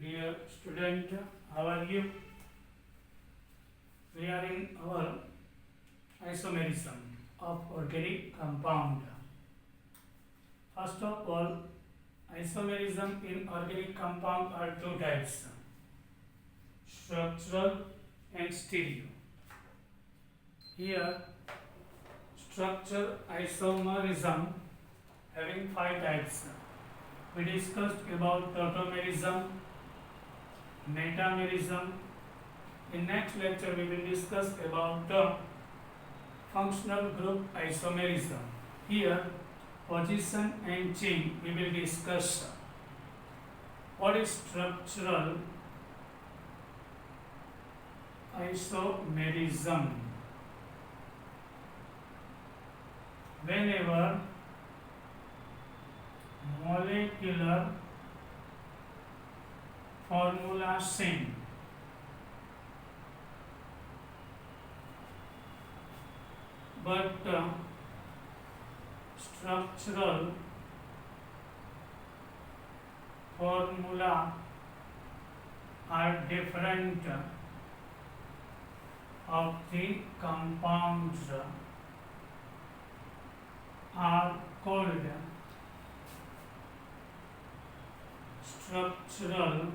Dear student, how are you? We are in our isomerism of organic compound. First of all, isomerism in organic compound are two types, structural and stereo. Here, structure isomerism having five types. We discussed about tautomerism, metamerism. In next lecture we will discuss about the functional group isomerism. Here position and chain we will discuss. What is structural isomerism? Whenever molecular formula same but structural formula are different of the compounds are called structural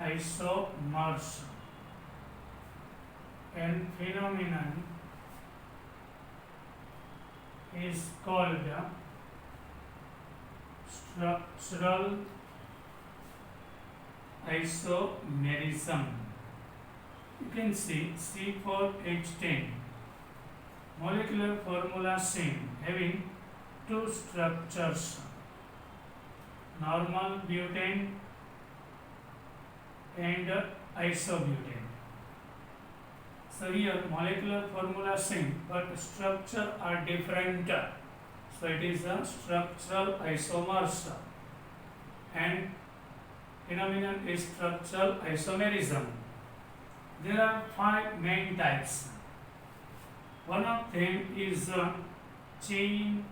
isomers, and phenomenon is called structural isomerism. You can see C4H10 molecular formula same having two structures, normal butane and isobutane. So here molecular formula same but structure are different. So it is a structural isomers and phenomenon is structural isomerism. There are five main types. One of them is chain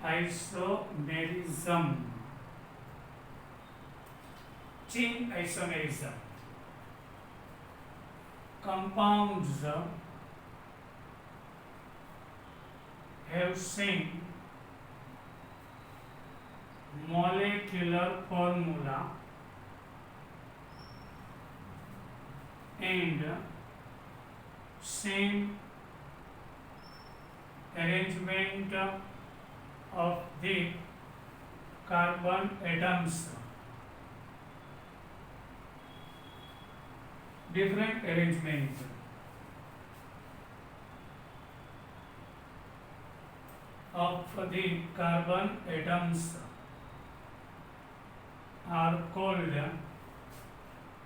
isomerism. Chain isomerism. Compounds have same molecular formula and same arrangement of the carbon atoms. Different arrangement of the carbon atoms are called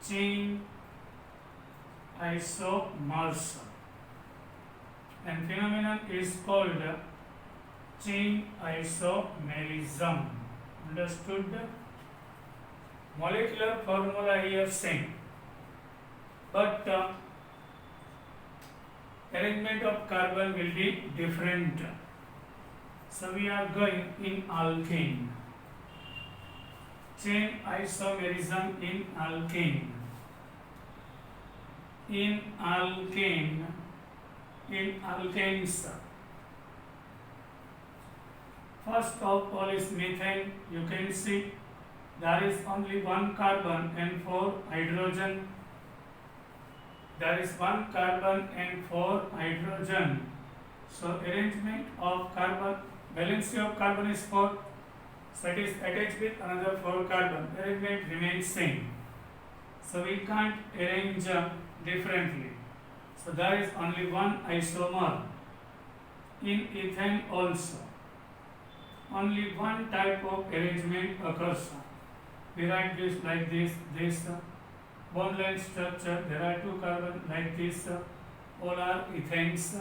chain isomers, and phenomenon is called chain isomerism. Understood? Molecular formula here same, but arrangement of carbon will be different. So we are going in alkane. Chain isomerism in alkane. In alkanes, first of all is methane. You can see there is only one carbon and four hydrogen. There is one carbon and four hydrogen. So arrangement of carbon, valency of carbon is 4. So it is attached with another 4 carbon. Arrangement remains same. So we can't arrange differently. So there is only one isomer. In ethane also, only one type of arrangement occurs. We write this like this bond line structure. There are 2 carbon like this. All are ethanes.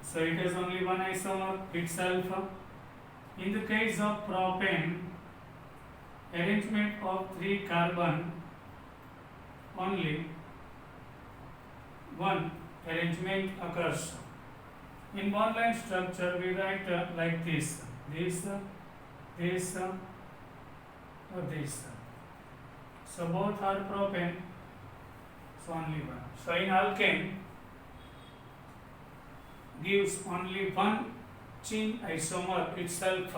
So it is only one isomer itself. In the case of propane, arrangement of 3 carbon, only one arrangement occurs. In bond line structure we write like this this or this. So both are propane, so only one. So in alkane gives only one chain isomer itself,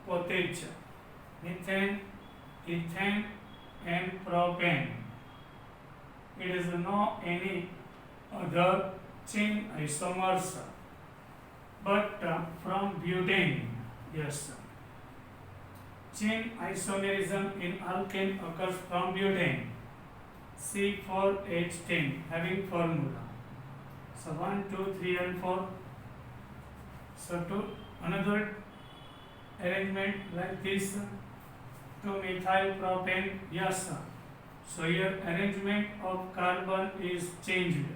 પોતે જ methane, ethane and propane. It is no any other chain isomers, but from butane. Yes, chain isomerism in alkane occurs from butane, C4H10, having formula. So 1, 2, 3 and 4. So to another arrangement like this, to methyl propane. Yes, so here arrangement of carbon is changed.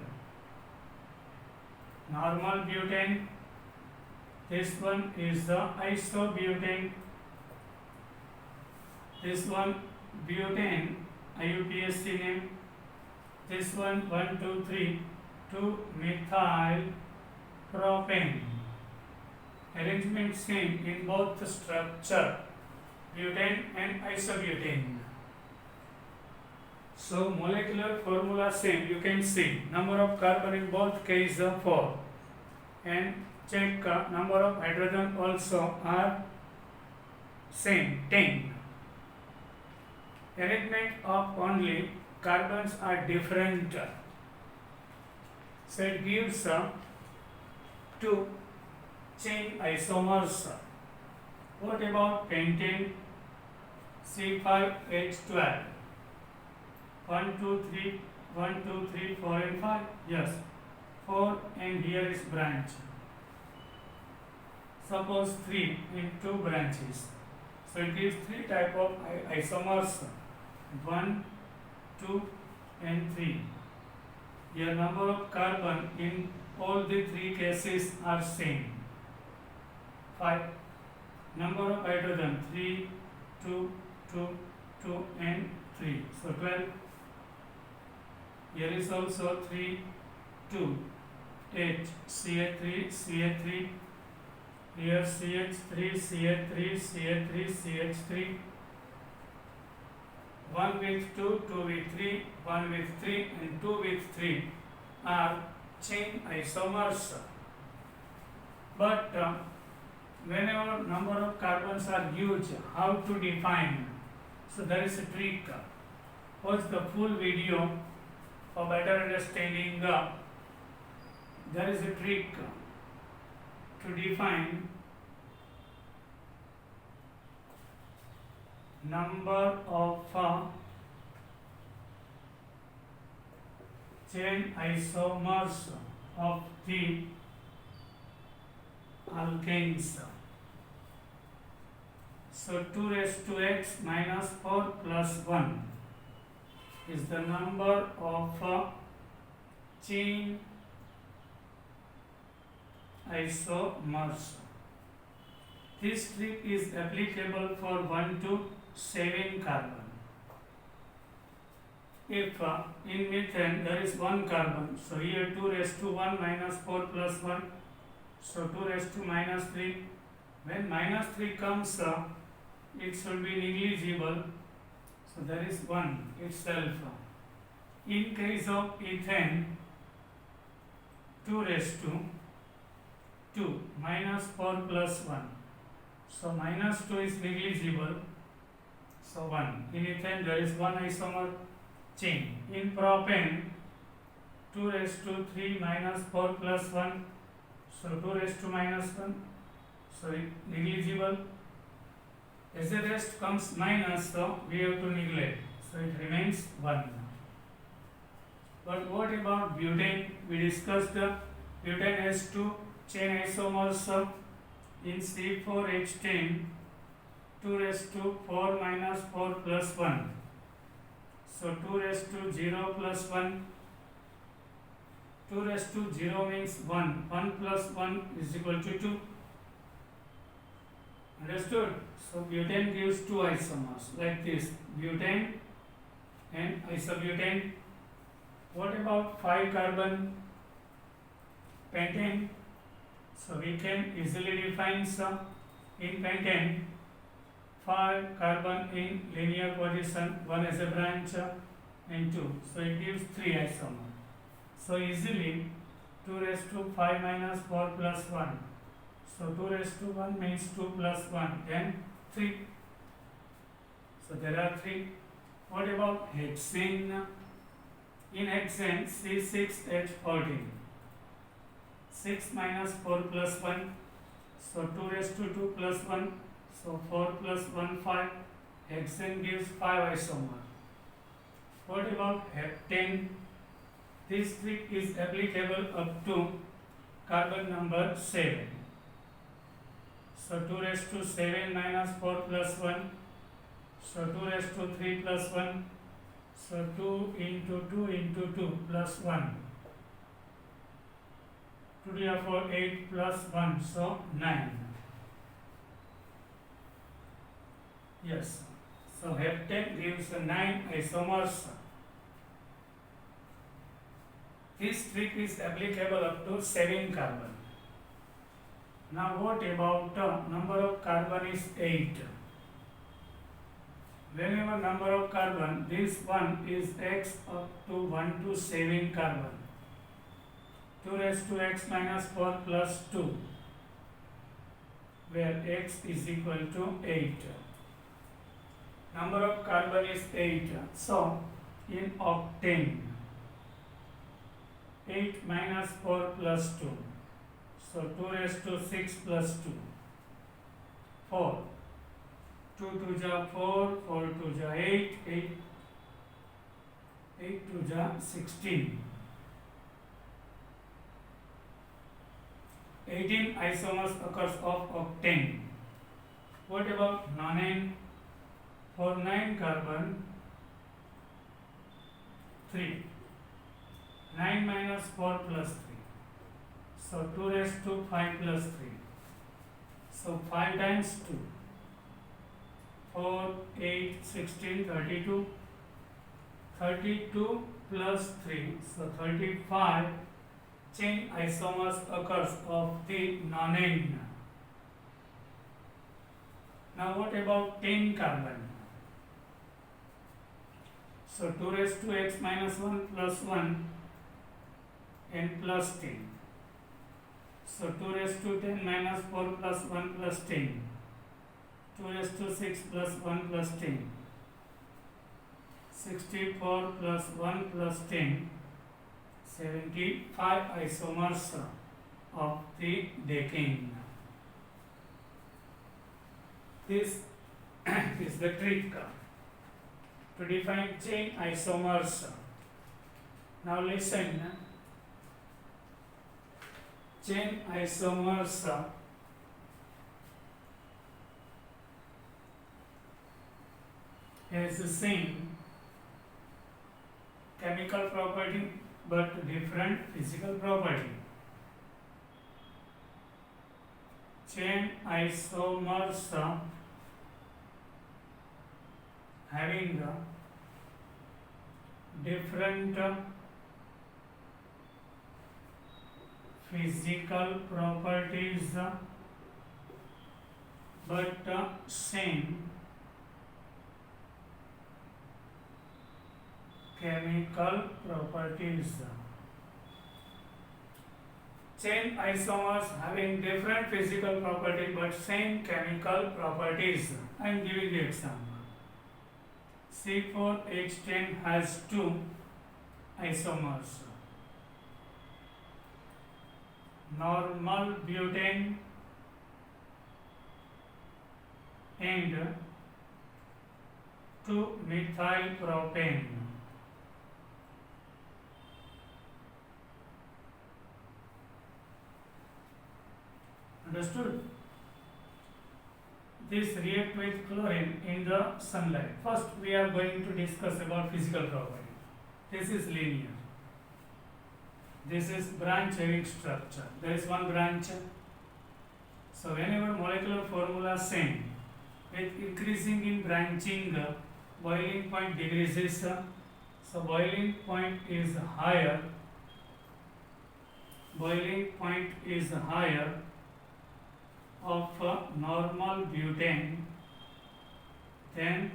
Normal butane, this one is the isobutane, this one butane, IUPAC name, this one 1, 2, 3, to methyl propane. Arrangement same in both the structure, butane and isobutane. So molecular formula same, you can see number of carbon in both cases 4, and check number of hydrogen also are same 10. Arrangement of only carbons are different, so it gives 2 chain isomers. What about pentane? C5H12. 1, 2, 3, 1, 2, 3, 4 and 5. Yes, 4 and here is branch. Suppose 3 in 2 branches. So it gives 3 type of isomers. 1, 2 and 3. Here number of carbon in all the 3 cases are same. 5. Number of hydrogen 3, 2, 2, 2 and 3. So 12. Here is also 3, 2, H, CH3, CH3. Here CH3, CH3, CH3, CH3. 1 with 2, 2 with 3, 1 with 3 and 2 with 3 are chain isomers. But whenever number of carbons are huge, how to define? So there is a trick. Watch the full video for better understanding. There is a trick to define number of chain isomers of the alkanes. So 2 raised to x minus 4 plus 1 is the number of chain isomers. This trick is applicable for 1 to 7 carbon. If in methane there is 1 carbon, so here 2 raised to 1 minus 4 plus 1, so 2 raised to minus 3. When minus 3 comes, it should be negligible, so there is 1 itself. In case of ethane, 2 raised to 2 minus 4 plus 1, so minus 2 is negligible, so 1. In ethane there is 1 isomer chain. In propane, 2 raised to 3 minus 4 plus 1, so 2 raised to minus 1, so negligible. As the rest comes minus, so we have to neglect, so it remains 1. But what about butane? We discussed butane has 2 chain isomers in C4H10, 2 raised to 4 minus 4 plus 1, so 2 raised to 0 plus 1. 2 raised to 0 means 1. 1 plus 1 is equal to 2. Understood? So butane gives 2 isomers like this, butane and isobutane. What about 5 carbon pentane? So we can easily define some in pentane. 5 carbon in linear position, one as a branch and 2. So it gives 3 isomer. So easily 2 raised to 5 minus 4 plus 1. So 2 raised to 1 means 2 plus 1 and 3. So there are 3. What about hexane? In hexane C6H14. 6 minus 4 plus 1. So 2 raised to 2 plus 1. So 4 plus 1 5. Hexane gives 5 isomer. What about heptane? This trick is applicable up to carbon number 7. So 2 raised to 7 minus 4 plus 1. So 2 raised to 3 plus 1. So 2 into 2 into 2 plus 1. 2 to the power 8 plus 1. So 9. Yes. So heptane gives 9 isomers. This trick is applicable up to 7 carbon. Now what about number of carbon is 8. Whenever number of carbon, this one is x up to 1 to 7 carbon. 2 raised to x minus 4 plus 2, where x is equal to 8. Number of carbon is 8. So in octane, 8 minus 4 plus 2. So 2 raised to 6 plus 2. 4. 2 to the 4, 4 to the 8, 8 to the 16. 18 isomers occurs of octane. What about nonane? For 9 carbon, 3. 9 minus 4 plus 3. So 2 raised to 5 plus 3. So 5 times 2. 4, 8, 16, 32. 32 plus 3. So 35 chain isomers occurs of the nonane. Now what about 10 carbon? So 2 raised to x minus 1 plus 1 and plus 10. So 2 raised to 10 minus 4 plus 1 plus 10. 2 raised to 6 plus 1 plus 10. 64 plus 1 plus 10. 75 isomers of the decane. This is the trick to define chain isomers. Now listen. Chain isomers has the same chemical property but different physical property. Chain isomers having different physical properties but same chemical properties. Chain isomers having different physical property but same chemical properties. I am giving the example. C4H10 has 2 isomers. Normal butane and 2-methyl propane. Understood? This react with chlorine in the sunlight. First we are going to discuss about physical property. This is linear. This is branch having structure. There is one branch. So whenever molecular formula same, with increasing in branching, boiling point decreases. So boiling point is higher. Boiling point is higher of normal butane then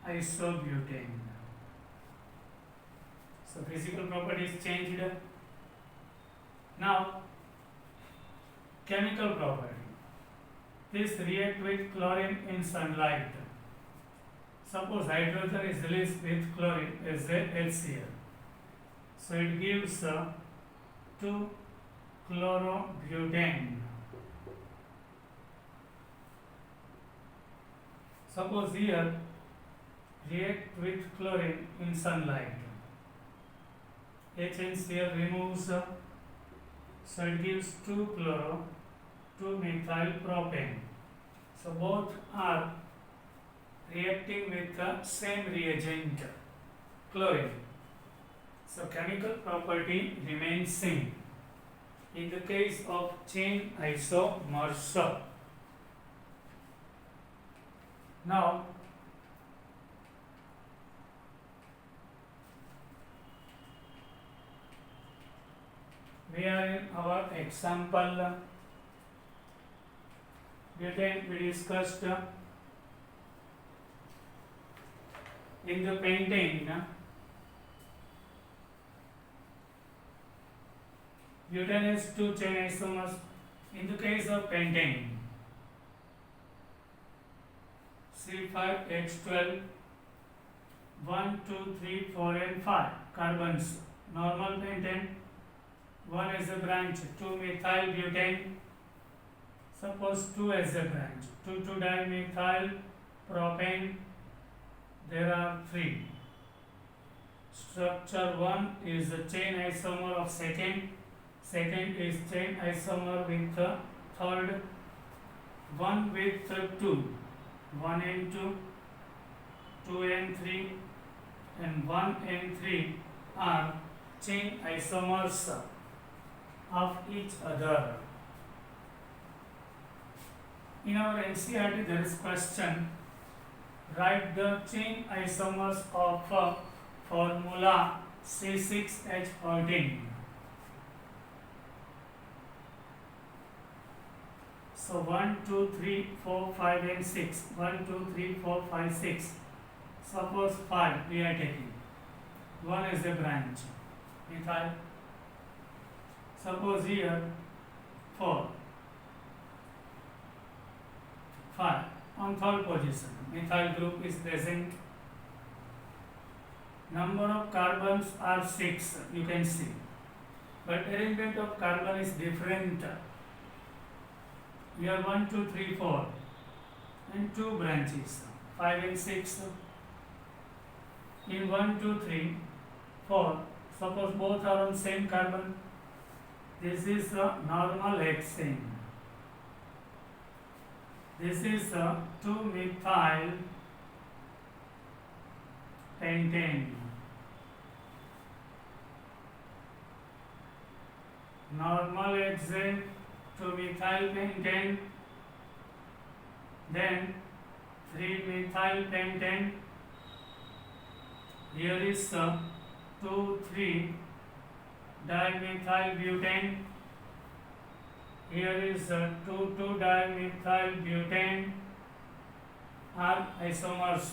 isobutane. So physical properties changed. Now chemical property. This react with chlorine in sunlight. Suppose hydrogen is released with chlorine as a HCl. So it gives 2-chlorobutane. Suppose here react with chlorine in sunlight. HNCl removes, so it gives 2-methyl-propane. So both are reacting with the same reagent, chlorine. So chemical property remains same. In the case of chain isomers. Now we are in our example. Butane we discussed. In the pentane, butane has two chain isomers. In the case of pentane, C5H12, 1, 2, 3, 4 and 5 carbons. Normal pentane, 1 as a branch, 2-methyl butane. Suppose 2 as a branch, 2,2-dimethyl propane. There are 3. Structure 1 is the chain isomer of second. Second is chain isomer with the third. 1 with 2. 1 and 2, 2 and 3, and 1 and 3 are chain isomers of each other. In our NCERT there is question, write the chain isomers of formula C6H14. So 1, 2, 3, 4, 5 and 6. 1, 2, 3, 4, 5, 6. Suppose 5 we are taking. 1 is a branch. Methyl. Suppose here 4. 5. On third position, methyl group is present. Number of carbons are 6, you can see. But arrangement of carbon is different. Here 1, 2, 3, 4 and 2 branches, 5 and 6. In 1, 2, 3, 4, suppose both are on same carbon. This is the normal hexane. This is the 2-methyl pentane. Normal hexane, 2-methyl pentane, then 3-methyl pentane. Here is 2,3-dimethyl butane. Here is 2,2-dimethyl butane are isomers.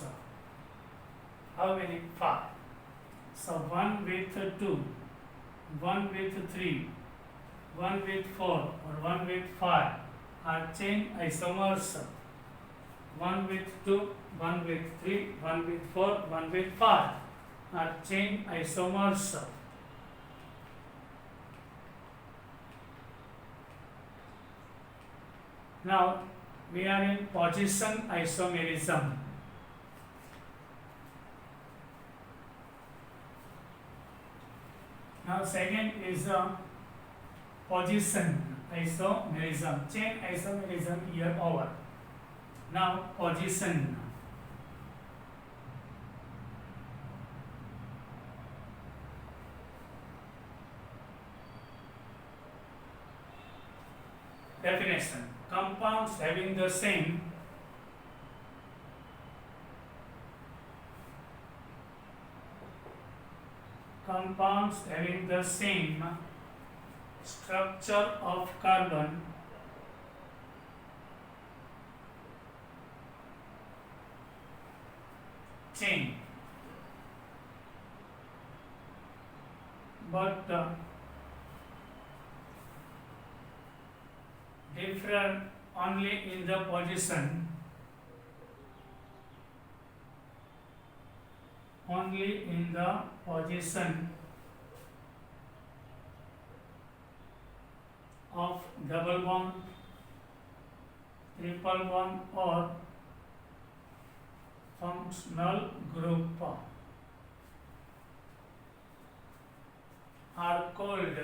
How many? 5. So 1 with 2, 1 with 3, 1 with 4 or 1 with 5 are chain isomers. 1 with 2, 1 with 3, 1 with 4, 1 with 5 are chain isomers. Now we are in position isomerism. Now second is position isomerism. Chain isomerism here over. Now position. Definition. Compounds having the same structure of carbon but differ only in the position, only in the position of double bond, triple bond or functional group are called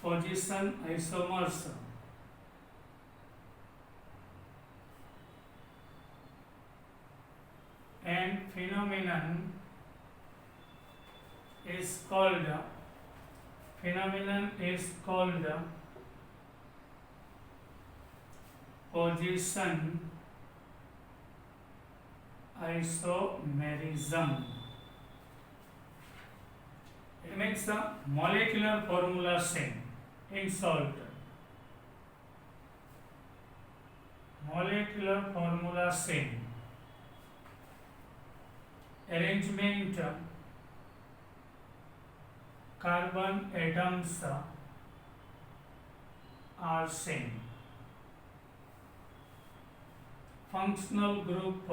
position isomers. And phenomenon is called position isomerism. It means the molecular formula same. In short, molecular formula same. Arrangement carbon atoms are same. Functional group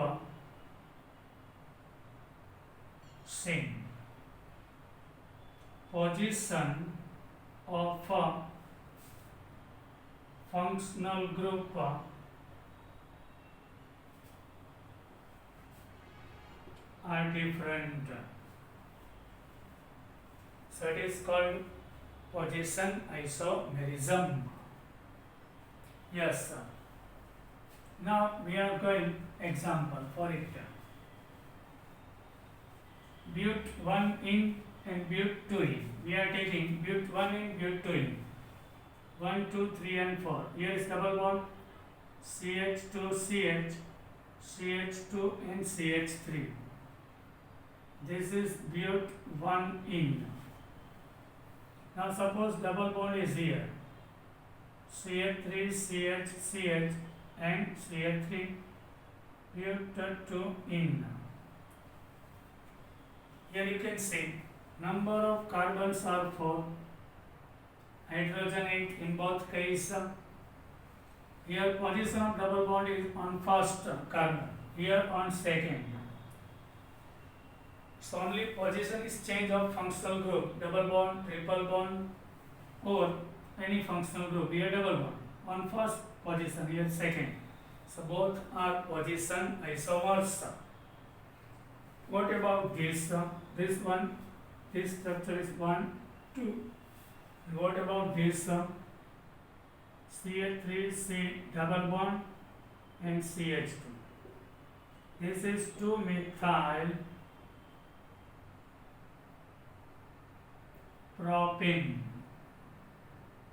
same. Position of functional group are different. So it is called position isomerism. Yes, sir. Now we are going example for it. But 1 in and but 2 in. We are taking but 1 in, but 2 in. 1, 2, 3 and 4. Here is double bond CH2, CH, CH2 and CH3. This is but 1 in. Now suppose double bond is here. CH3, CH, CH and CH3, but 2 in. Here you can see number of carbons are 4, hydrogen 8 in both cases. Here position of double bond is on first carbon, here on second. So only position is change of functional group, double bond, triple bond or any functional group. Here double bond on first position, here second. So both are position isomers. What about this? This one, this structure is 1, 2. What about this? CH3C double bond and CH2. This is 2-methyl propene.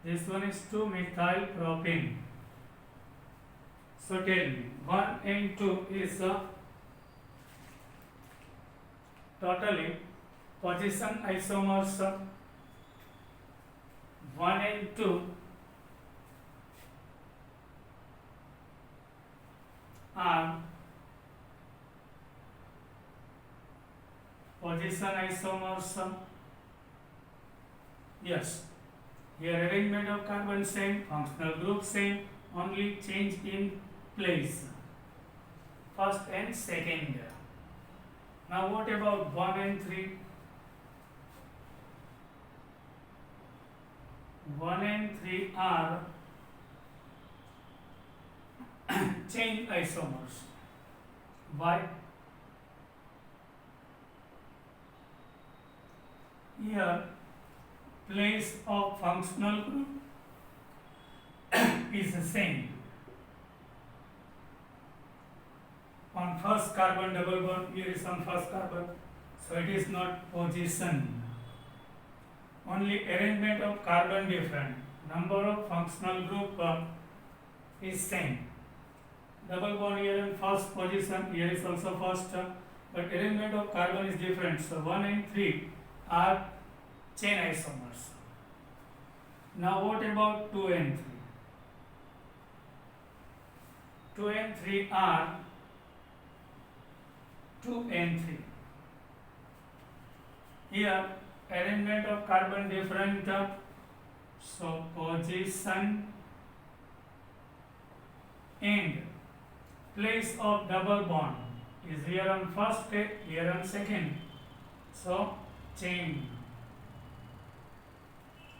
This one is 2-methyl propene. So tell me, 1 and 2 is totally position isomers. 1 and 2 are position isomers. Yes, here arrangement of carbon same, functional group same, only change in place, first and second. Now what about 1 and 3? 1 and 3 are chain isomers. Why? Here place of functional group is the same. On first carbon double bond, here is on first carbon, so it is not position. Only arrangement of carbon different. Number of functional group is same. Double bond here in first position, here is also first, but arrangement of carbon is different. So 1 and 3 are chain isomers. Now what about 2 and 3? 2 and 3 are 2 and 3. Here arrangement of carbon different, so position and place of double bond is here on first, here on second. So chain,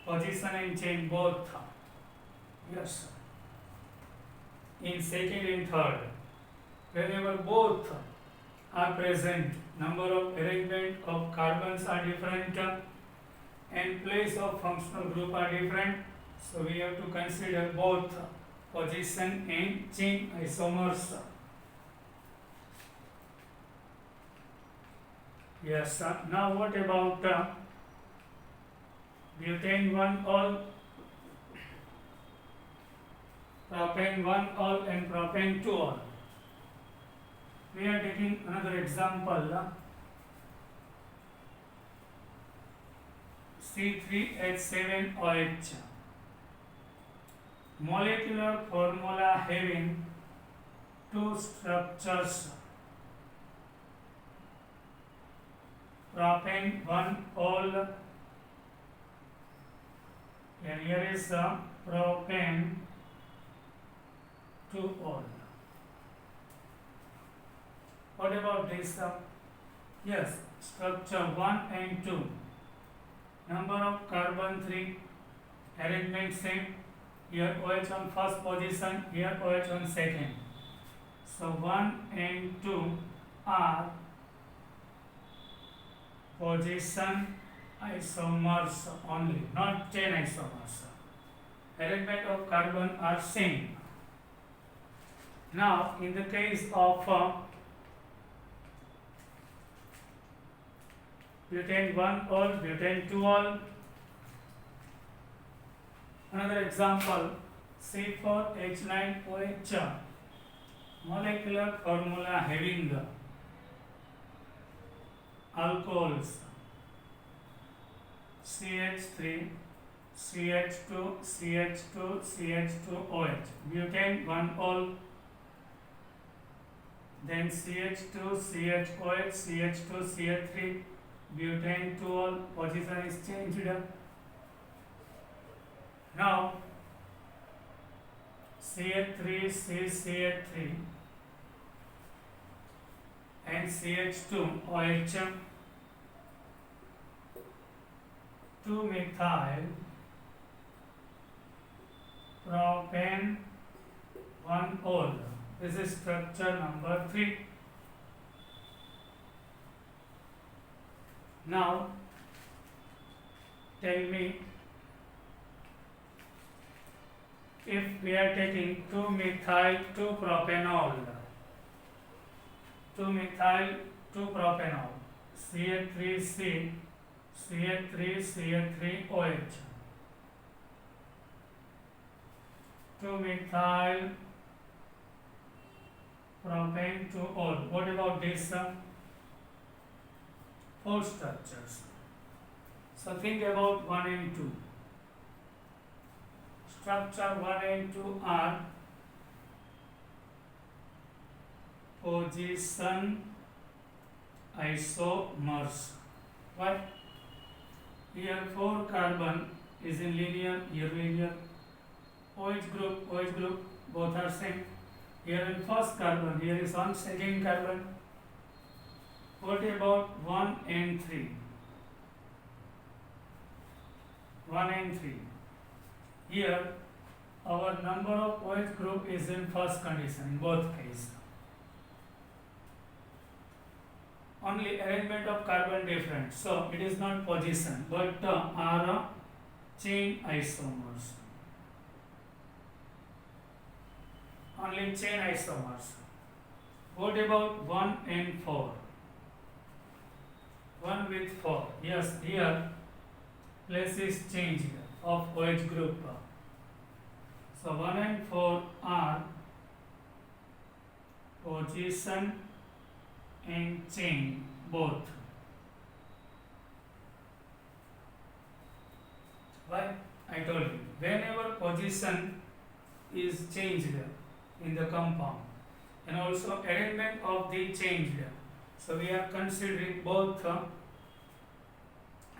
position and chain both. Yes. In second and third, whenever both are present, number of arrangement of carbons are different and place of functional group are different. So we have to consider both position and chain isomers. Yes. Now what about butane 1-ol, propane 1-ol and propane 2-ol? We are taking another example, C3H7OH. Molecular formula having two structures, propane 1-ol, and here is the propane 2-ol. What about this? Yes, structure 1 and 2. Number of carbon 3, arrangement same. Here OH on first position, here OH on second. So 1 and 2 are position isomers only, not chain isomers. Arrangement of carbon are same. Now in the case of butane 1-ol, butane 2-ol, another example, C4H9OH, molecular formula having alcohols CH3, CH2, CH2, CH2OH, butane 1-ol, then CH2, CHOH, CH2, CH3, butane 2-ol, position is changed. Now CH3, CH3 and CH2OH, 2-methyl propane 1-ol. This is structure number 3. Now tell me, if we are taking 2-methyl 2-propanol, 2-methyl 2-propanol, CH3C, CH3, CH3OH, 2-methyl propane 2-ol. What about this? 4 structures. So think about 1 and 2. Structure 1 and 2 are position isomers. Why? Here 4 carbon is in linear, here linear. OH group, both are same. Here in first carbon, here is on second carbon. What about 1 and 3? 1 and 3. Here our number of OH group is in first condition in both cases. Only arrangement of carbon different, so it is not position but are chain isomers. Only chain isomers. What about 1 and 4? 1 with 4. Yes, here place is changed of OH group. So 1 and 4 are position and chain both. Why? I told you, whenever position is changed in the compound and also arrangement of the changed, so we are considering both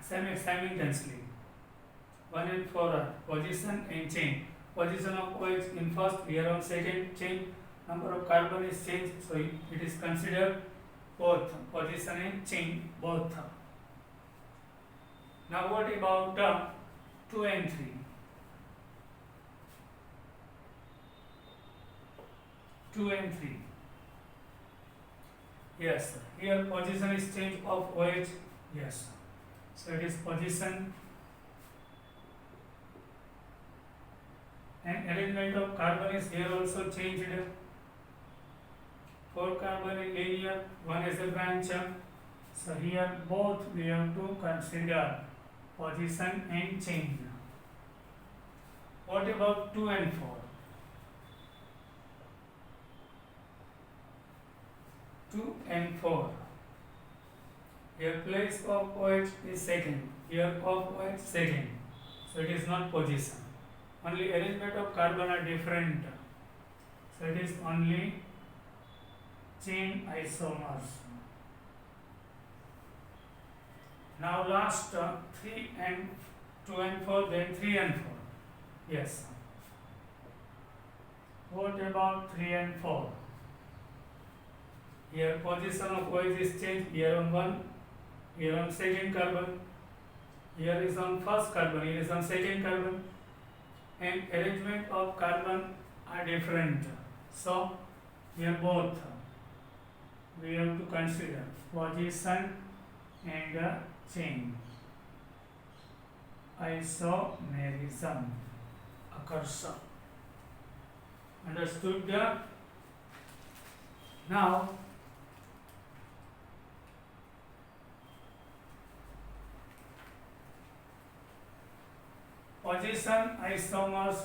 simultaneously. 1 and 4 are position and chain. Position of OH in first, here on second chain, number of carbon is changed, so it is considered both position and chain both. Now what about 2 and 3? 2 and 3. Yes, here position is change of OH. Yes, so it is position and arrangement of carbon is here also changed. 4 carbon in linear, 1 as a branch. So here both we have to consider position and chain. What about 2 and 4? 2 and 4. Here place of OH is second, here of OH second. So it is not position. Only arrangement of carbon are different. So it is only chain isomers. Now last 3 and 2 and 4, then 3 and 4. Yes. What about 3 and 4? Here position of OH is changed, here on 1, here on second carbon, here is on first carbon, here is on second carbon, and arrangement of carbon are different. So here both we have to consider position and chain. Isomerism occurs. Understood? Now position isomers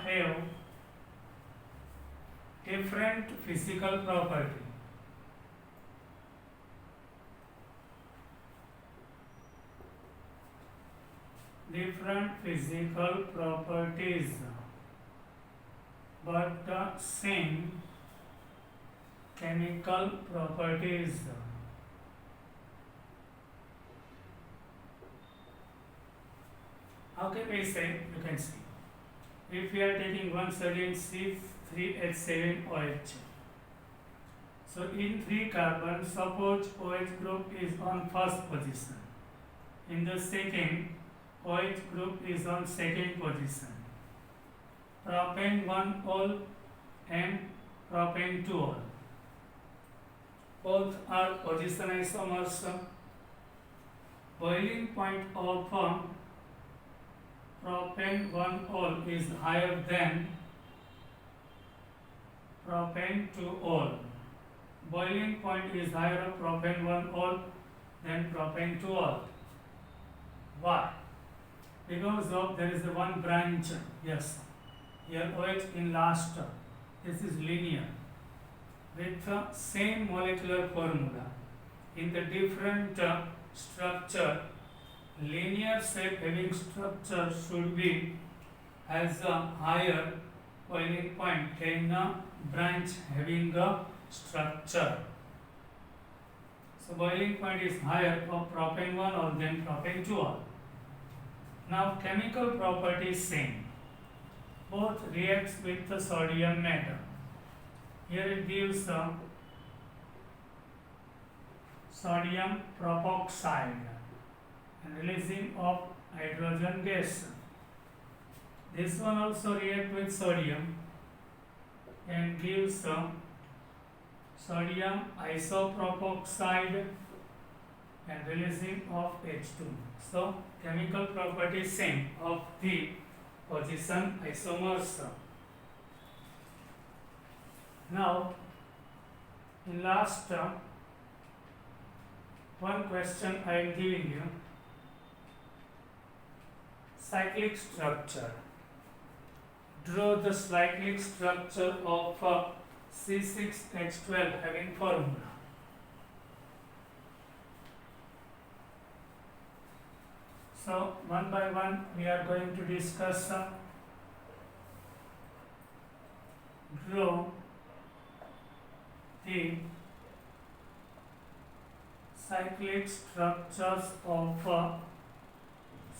have different physical property. Different physical properties, but the same chemical properties. How can we say? You can see. If we are taking one sodium C3H7OH, so in 3 carbon, suppose OH group is on first position. In the second, OH group is on second position. Propane 1 ol and propane 2 ol. Both are position isomers. Boiling point of propane 1 ol is higher than propane 2 ol. Boiling point is higher of propane 1 ol than propane 2 ol. Why? Because of there is a one branch. Yes. Here OH in last. This is linear with the same molecular formula. In the different structure, linear shape having structure should be has a higher boiling point than a branch having a structure. So boiling point is higher of propane 1 ol than propane 2 ol. Now chemical properties same. Both reacts with the sodium metal. Here it gives sodium propoxide and releasing of hydrogen gas. This one also react with sodium and gives sodium isopropoxide and releasing of H2. So chemical properties same of the position isomers. Now in last one question I am giving you. Cyclic structure. Draw the cyclic structure of C6H12 having formula. So one by one we are going to discuss draw the cyclic structures of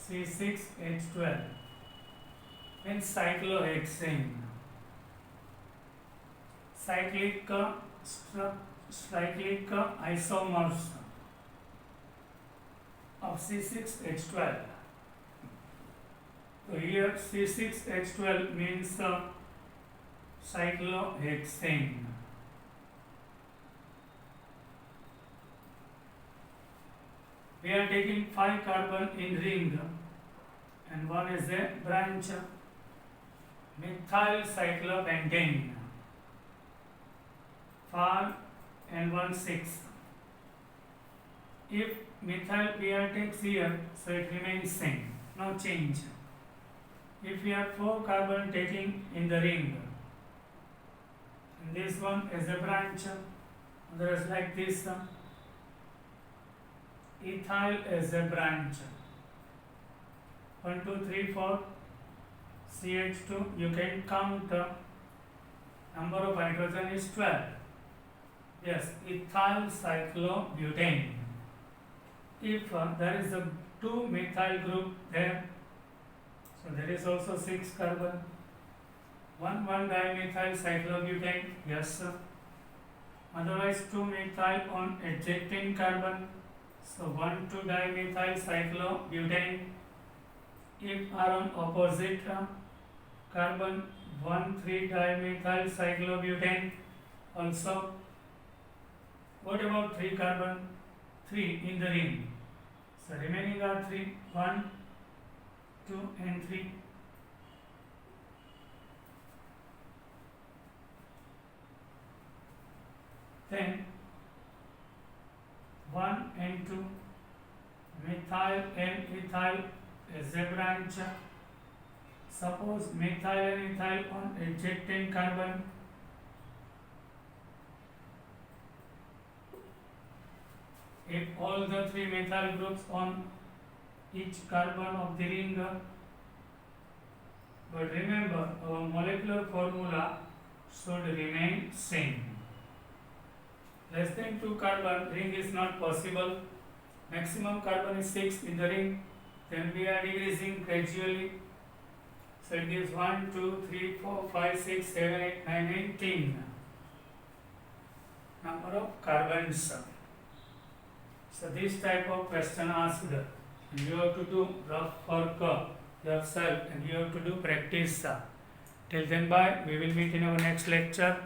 C6H12 means cyclohexane. Cyclic isomers of C6H12. So here C6H12 means cyclohexane. We are taking 5 carbon in ring and one is a branch, methyl cyclopentane, 5 and 1 6. If methyl pair takes here, so it remains same, no change. If we have 4 carbon taking in the ring, and this one is a branch, other is like this, ethyl is a branch. 1, 2, 3, 4, CH2, you can count number of hydrogen is 12. Yes, ethyl cyclobutane. If there is a 2 methyl group there, so there is also 6 carbon. 1 dimethyl cyclobutane, yes sir. Otherwise 2 methyl on adjacent carbon, so 1 2 dimethyl cyclobutane. If are on opposite carbon, 1 3 dimethyl cyclobutane also. What about 3 carbon? 3 in the ring. So remaining are 3, 1, 2 and 3. Then 1 and 2, methyl and ethyl is a branch. Suppose methyl and ethyl on adjacent carbon. If all the 3 methyl groups on each carbon of the ring, but remember our molecular formula should remain same. Less than 2 carbon ring is not possible. Maximum carbon is 6 in the ring. Then we are decreasing gradually. So it gives 1, 2, 3, 4, 5, 6, 7, 8, 9, and 10 number of carbons. So this type of question asked, and you have to do rough work yourself and you have to do practice. Till then, bye. We will meet in our next lecture.